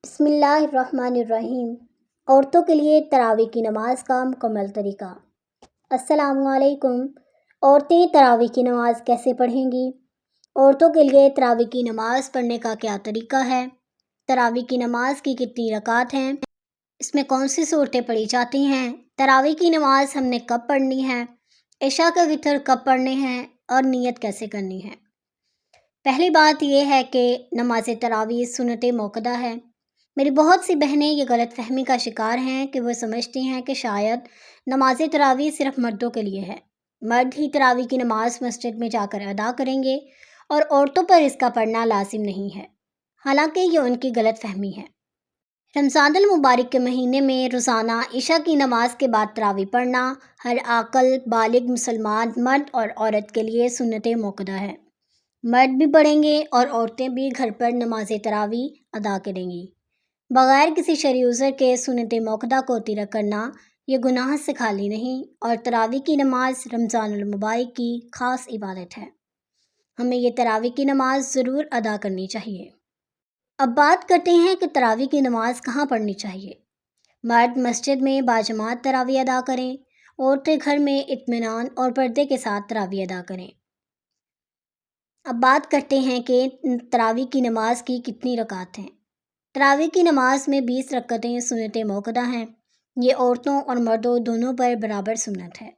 بسم اللہ الرحمن الرحیم۔ عورتوں کے لیے تراویح کی نماز کا مکمل طریقہ۔ السلام علیکم۔ عورتیں تراویح کی نماز کیسے پڑھیں گی؟ عورتوں کے لیے تراویح کی نماز پڑھنے کا کیا طریقہ ہے؟ تراویح کی نماز کی کتنی رکعت ہیں؟ اس میں کون سی صورتیں پڑھی جاتی ہیں؟ تراویح کی نماز ہم نے کب پڑھنی ہے؟ عشاء کا وتر کب پڑھنے ہیں اور نیت کیسے کرنی ہے؟ پہلی بات یہ ہے کہ نماز تراویح سنت موقدہ ہے۔ میری بہت سی بہنیں یہ غلط فہمی کا شکار ہیں کہ وہ سمجھتی ہیں کہ شاید نماز تراویح صرف مردوں کے لیے ہے، مرد ہی تراویح کی نماز مسجد میں جا کر ادا کریں گے اور عورتوں پر اس کا پڑھنا لازم نہیں ہے۔ حالانکہ یہ ان کی غلط فہمی ہے۔ رمضان المبارک کے مہینے میں روزانہ عشاء کی نماز کے بعد تراویح پڑھنا ہر عاقل بالغ مسلمان مرد اور عورت کے لیے سنت موقدہ ہے۔ مرد بھی پڑھیں گے اور عورتیں بھی گھر پر نماز تراویح ادا کریں گی۔ بغیر کسی شرعی عذر کے سنت موقدہ کو ترک کرنا یہ گناہ سے خالی نہیں، اور تراویح کی نماز رمضان المبارک کی خاص عبادت ہے۔ ہمیں یہ تراویح کی نماز ضرور ادا کرنی چاہیے۔ اب بات کرتے ہیں کہ تراویح کی نماز کہاں پڑھنی چاہیے۔ مرد مسجد میں باجماعت تراویح ادا کریں، عورتیں گھر میں اطمینان اور پردے کے ساتھ تراویح ادا کریں۔ اب بات کرتے ہیں کہ تراویح کی نماز کی کتنی رکعت ہیں۔ تراویح کی نماز میں 20 رکعتیں سنت موقدہ ہیں۔ یہ عورتوں اور مردوں دونوں پر برابر سنت ہے۔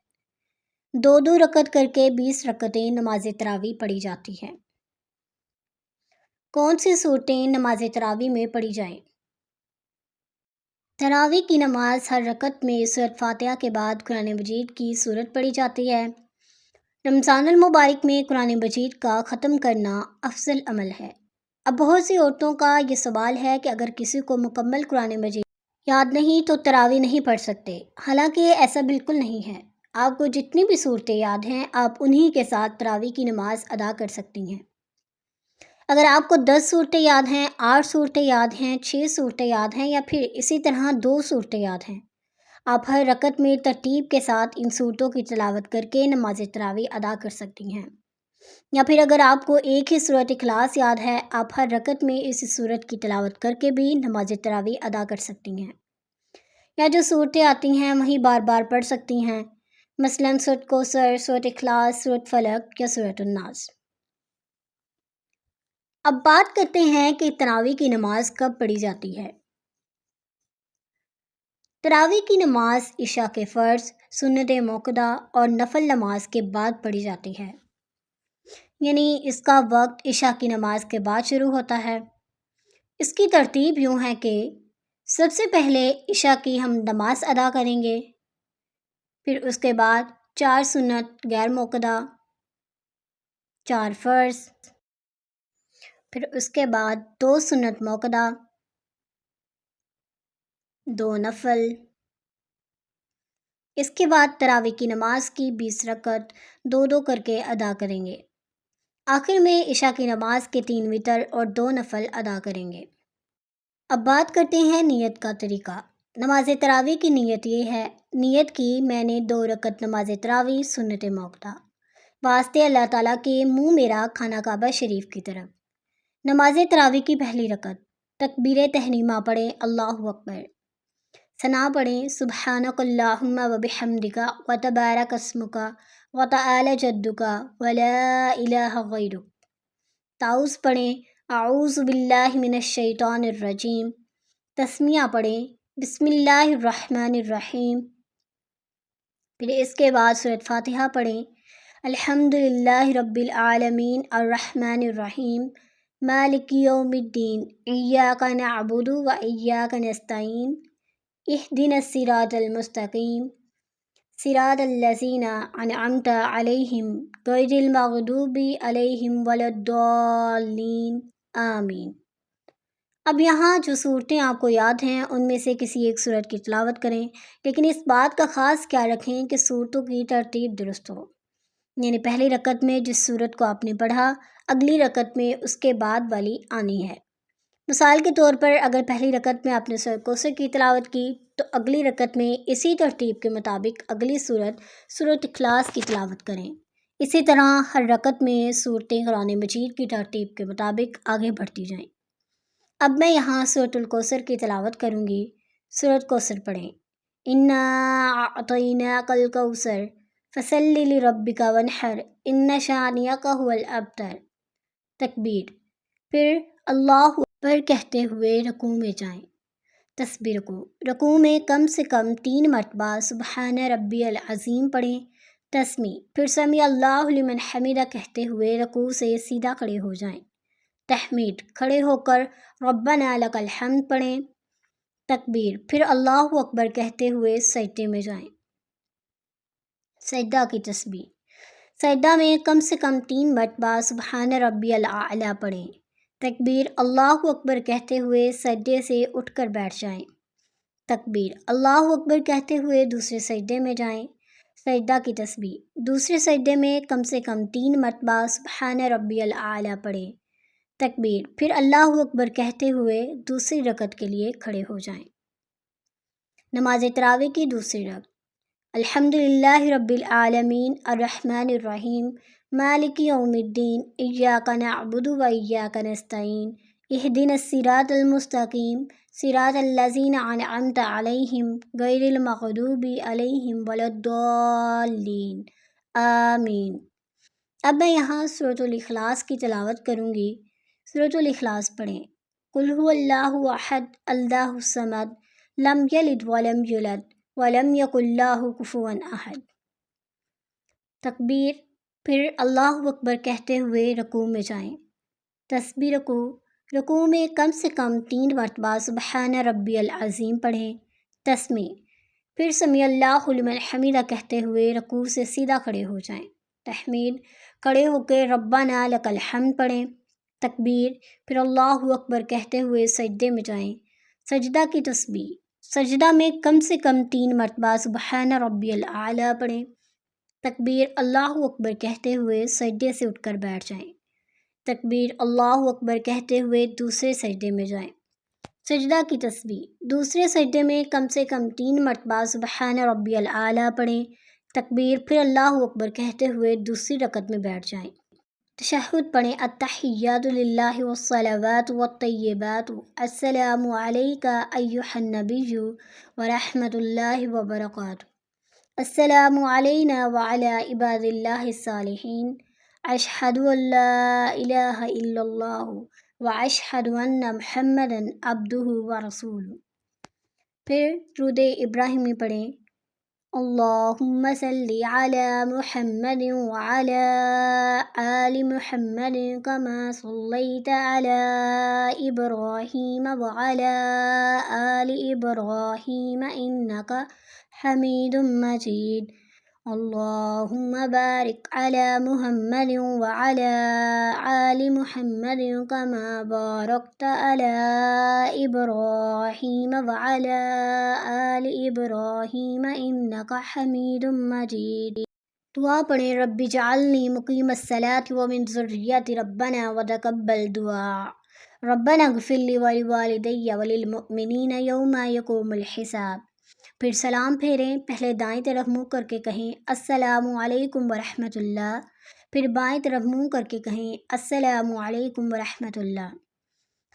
2 رکعت کر کے 20 رکعتیں نماز تراویح پڑھی جاتی ہے۔ کون سی صورتیں نماز تراویح میں پڑھی جائیں؟ تراویح کی نماز ہر رکعت میں سورۃ فاتحہ کے بعد قرآن مجید کی صورت پڑھی جاتی ہے۔ رمضان المبارک میں قرآن مجید کا ختم کرنا افضل عمل ہے۔ اب بہت سی عورتوں کا یہ سوال ہے کہ اگر کسی کو مکمل قرآن مجید یاد نہیں تو تراویح نہیں پڑھ سکتے۔ حالانکہ ایسا بالکل نہیں ہے۔ آپ کو جتنی بھی صورتیں یاد ہیں آپ انہی کے ساتھ تراویح کی نماز ادا کر سکتی ہیں۔ اگر آپ کو 10 صورتیں یاد ہیں، 8 صورتیں یاد ہیں، 6 صورتیں یاد ہیں یا پھر اسی طرح 2 صورتیں یاد ہیں، آپ ہر رکعت میں ترتیب کے ساتھ ان صورتوں کی تلاوت کر کے نماز تراویح ادا کر سکتی ہیں۔ یا پھر اگر آپ کو ایک ہی سورۃ اخلاص یاد ہے، آپ ہر رکعت میں اس سورت کی تلاوت کر کے بھی نماز تراویح ادا کر سکتی ہیں۔ یا جو صورتیں آتی ہیں وہیں بار بار پڑھ سکتی ہیں، مثلاً سورۃ کوثر، سورۃ اخلاص، سورۃ فلق یا سورۃ الناس۔ اب بات کرتے ہیں کہ تراویح کی نماز کب پڑھی جاتی ہے۔ تراویح کی نماز عشاء کے فرض، سنت موقدہ اور نفل نماز کے بعد پڑھی جاتی ہے۔ یعنی اس کا وقت عشاء کی نماز کے بعد شروع ہوتا ہے۔ اس کی ترتیب یوں ہے کہ سب سے پہلے عشاء کی ہم نماز ادا کریں گے، پھر اس کے بعد 4 سنت غیر موقدہ، 4 فرض، پھر اس کے بعد 2 سنت موقدہ، 2 نفل۔ اس کے بعد تراویح کی نماز کی 20 رکعت 2 کر کے ادا کریں گے۔ آخر میں عشاء کی نماز کے 3 وتر اور 2 نفل ادا کریں گے۔ اب بات کرتے ہیں نیت کا طریقہ۔ نماز تراویح کی نیت یہ ہے، نیت کی میں نے 2 رکعت نماز تراویح سنت موقدہ، واسطے اللہ تعالیٰ کے منہ میرا خانہ کعبہ شریف کی طرف۔ نماز تراویح کی پہلی رکعت، تکبیر تحریمہ پڑھیں، اللہ اکبر، ثنا پڑھیں، سبحانک اللہم و بحمدک و تبارک اسمک وتعالی جدک ولا الہ غیرک۔ تعوذ پڑھیں، اعوذ باللہ من الشیطان الرجیم۔ تسمیہ پڑھیں، بسم اللہ الرحمن الرحیم۔ پھر اس کے بعد سورۃ فاتحہ پڑھیں، الحمدللہ رب العالمین الرحمن الرحیم مالک یوم الدین ایاک نعبد و ایاک نستعین اہدنا الصراط المستقیم صراط الذین انعمت علیہم غیر المغضوب علیہم ولا الضالین، آمین۔ اب یہاں جو صورتیں آپ کو یاد ہیں ان میں سے کسی ایک صورت کی تلاوت کریں، لیکن اس بات کا خاص خیال رکھیں کہ صورتوں کی ترتیب درست ہو۔ یعنی پہلی رکعت میں جس صورت کو آپ نے پڑھا، اگلی رکعت میں اس کے بعد والی آنی ہے۔ مثال کے طور پر اگر پہلی رکعت میں آپ نے سورۃ کوثر کی تلاوت کی تو اگلی رکعت میں اسی ترتیب کے مطابق اگلی صورت سورۃ اخلاص کی تلاوت کریں۔ اسی طرح ہر رکعت میں صورتیں قرآن مجید کی ترتیب کے مطابق آگے بڑھتی جائیں۔ اب میں یہاں سورۃ الکوثر کی تلاوت کروں گی۔ سورۃ کوثر پڑھیں۔ انا اعطیناک الکوثر فصلی لربک وانحر ان شانئک ھو الابتر۔ تکبیر۔ پھر اللہ اکبر کہتے ہوئے رکوع میں جائیں۔ تسبیح رکوع۔ رکوع میں کم سے کم 3 مرتبہ سبحان ربی العظیم پڑھیں۔ تسمیع۔ پھر سمیع اللہ لمن حمدہ کہتے ہوئے رکوع سے سیدھا کھڑے ہو جائیں۔ تحمید۔ کھڑے ہو کر ربنا لک الحمد پڑھیں۔ تکبیر۔ پھر اللہ اکبر کہتے ہوئے سجدے میں جائیں۔ سجدہ کی تسبیح۔ سجدہ میں کم سے کم 3 مرتبہ سبحان ربی الاعلیٰ پڑھیں۔ تکبیر۔ اللہ اکبر کہتے ہوئے سجدے سے اٹھ کر بیٹھ جائیں۔ تکبیر۔ اللہ اکبر کہتے ہوئے دوسرے سجدے میں جائیں۔ سجدہ کی تسبیح۔ دوسرے سجدے میں کم سے کم 3 مرتبہ سبحان ربی الاعلیٰ پڑھیں۔ تکبیر۔ پھر اللہ اکبر کہتے ہوئے دوسری رکعت کے لیے کھڑے ہو جائیں۔ نماز تراویح کی دوسری رکعت۔ الحمدللہ رب العالمین الرحمن الرحیم مالک یوم الدین ایاک نعبد و ایاک نستعین اہدنا الصراط المستقیم صراط الذین انعمت علیہم غیر المغضوب علیہم ولا الضالین آمین۔ اب میں یہاں سورۃ الاخلاص کی تلاوت کروں گی۔ سورۃ الاخلاص پڑھیں۔ قل هو اللہ احد اللہ الصمد لم یلد ولم یولد ولم یکن لہ کفوا احد۔ تکبیر۔ پھر اللہ اکبر کہتے ہوئے رکوع میں جائیں۔ تسبیح رکوع۔ رکوع میں کم سے کم 3 مرتبہ سبحان ربی العظیم پڑھیں۔ تسمیع۔ پھر سمیع اللہ لمن حمدہ کہتے ہوئے رکوع سے سیدھا کھڑے ہو جائیں۔ تحمید۔ کھڑے ہو کے ربنا لک الحمد پڑھیں۔ تکبیر۔ پھر اللہ اکبر کہتے ہوئے سجدے میں جائیں۔ سجدہ کی تسبیح۔ سجدہ میں کم سے کم 3 مرتبہ سبحان ربی الاعلیٰ پڑھیں۔ تکبیر۔ اللہ اکبر کہتے ہوئے سجدے سے اٹھ کر بیٹھ جائیں۔ تکبیر۔ اللہ اکبر کہتے ہوئے دوسرے سجدے میں جائیں۔ سجدہ کی تسبیح۔ دوسرے سجدے میں کم سے کم 3 مرتبہ سبحان ربی الاعلیٰ پڑھیں۔ تکبیر۔ پھر اللہ اکبر کہتے ہوئے دوسری رکعت میں بیٹھ جائیں۔ تشہد پڑھیں۔ التحیات للہ والصلوات والطیبات السلام علیک ایھا النبی ورحمۃ اللہ وبرکاتہ السلام علینا وعلی عباد اللہ الصالحین اشہد ان لا الہ الا اللہ واشہد ان محمدا عبدہ ورسولہ۔ پھر درود ابراہیمی پڑھیں۔ اللہم صلی علی محمد وعلی آل محمد کما صلیت علی ابراہیم وعلی آل ابراہیم انک حمید مجید۔ اللہم بارک علی محمد وعلی آل محمد کما بارکت علی ابراہیم وعلی آل ابراہیم انک حمید مجید۔ دعا پڑھیں۔ رب اجعلنی مقیم الصلاۃ ومن ذریتی ربنا وتقبل دعاء۔ ربنا اغفر لی ولوالدی وللمؤمنین یوم یقوم الحساب۔ پھر سلام پھیریں۔ پہلے دائیں طرف منہ کر کے کہیں السلام علیکم ورحمۃ اللہ۔ پھر بائیں طرف منہ کر کے کہیں السلام علیکم ورحمۃ اللہ۔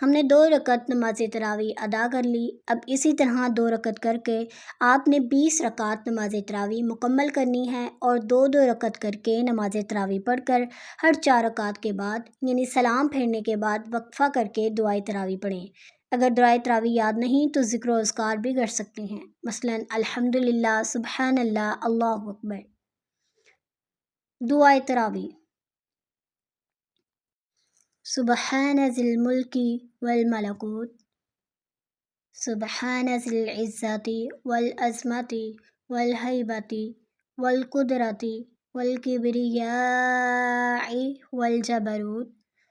ہم نے 2 رکعت نماز تراویح ادا کر لی۔ اب اسی طرح 2 رکعت کر کے آپ نے 20 رکعت نماز تراویح مکمل کرنی ہے، اور 2 رکعت کر کے نماز تراویح پڑھ کر ہر 4 رکعت کے بعد یعنی سلام پھیرنے کے بعد وقفہ کر کے دعائے تراویح پڑھیں۔ اگر دعائے تراویح یاد نہیں تو ذکر و اذکار بھی کر سکتے ہیں، مثلاً الحمدللہ، سبحان اللہ، اللہ اکبر۔ دعائے تراویح۔ سبحان ذی الملک والملکوت سبحان ذی العزت والعظمت والہیبت والقدرت والکبریاء والجبروت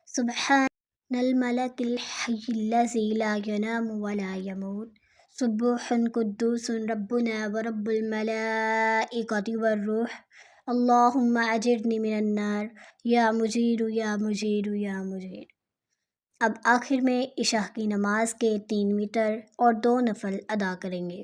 سبحان الملک الحی الذی لا ینام ولا یموت سبوح قدوس ربنا ورب الملائکۃ والروح اللہم اجرنی من النار یا مجیر یا مجیر یا مجیر۔ اب آخر میں عشاء کی نماز کے 3 وتر اور 2 نفل ادا کریں گے۔